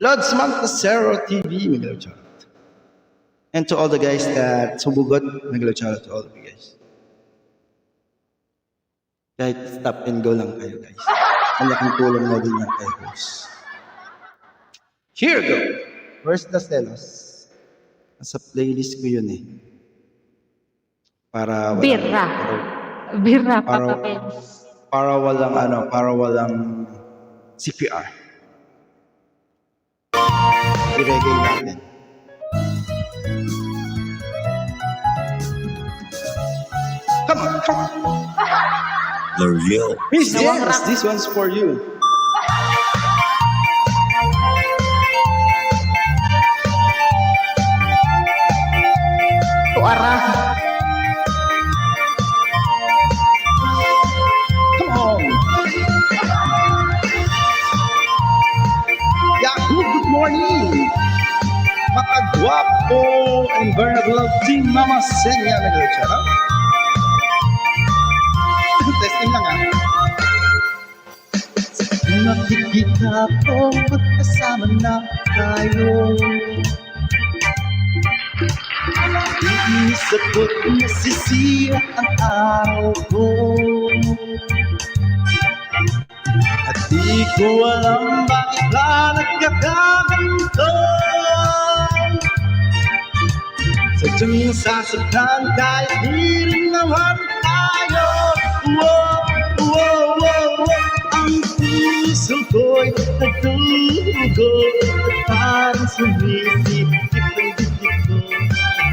Lods Montesero TV, Miguel Charot. And to all the guys that sumugod, Miguel Charot to all of you guys. Kahit stop and go lang kayo guys. Malaking tulong na din yan kayo guys. Here go! Where's the Celos? Nasa playlist ko yun eh. Para walang... Birra. Birra, Papa Pens. Para walang CPR. I-reggae natin. Come on, come on. The real. Miss Jens, this one's for you. Tuara. Come on. Yahoo, good morning. Makagwapo and vulnerable Team Mama Senya. Nag-charot. Testing lang ah. Nakikita ko magkasama na tayo. Inisapot nasisiya ang araw ko. At di ko alam bakit ba nagkakaganto. Sadyang nasasaktan kahit di rin naman tayo. Ang puso ko'y nagdugo at parang sumisipit ang dibdib ko.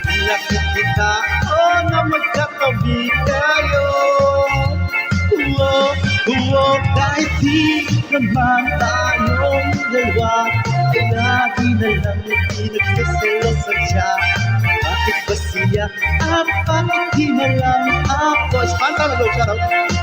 Nakikita ko na magkatabi tayo. Kahit di naman tayong dalawa, ay lagi na lang pinagkasalo sadya. Bakit ba siya at bakit di na lang ako? Espanta, mag-shoutout.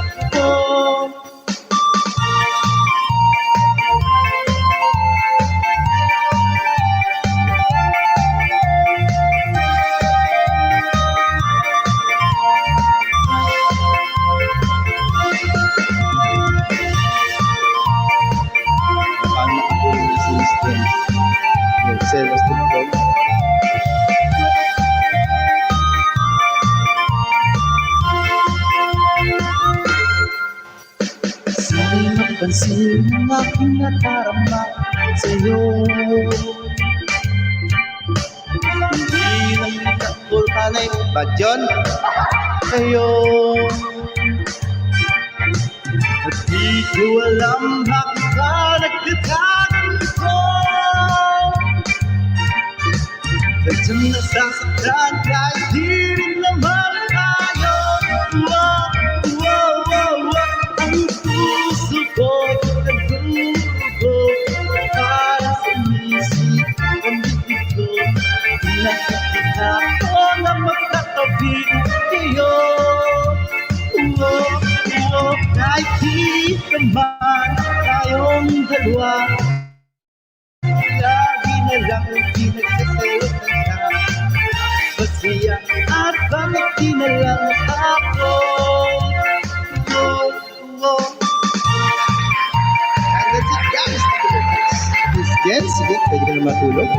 Celos TikTok. Sa'yo napansin ang aking nadarama sa'yo. Hindi lang nagkakul panay ba dyan? Sa'yo. At di ko alam bakit ka nagkakaganto. Sadyang nasasaktan kahit di rin naman tayo. Ang puso ko'y nagdugo, parang sumisip ang dibdib ko. Nakikita ko na magkatabi kayo. Kahit di naman tayong dalawa, lagi na lang pinagsasayo ka. Masaya at bakit di na lang ako. And that's it guys. Miss Jen, sige, pwede ka na matulog.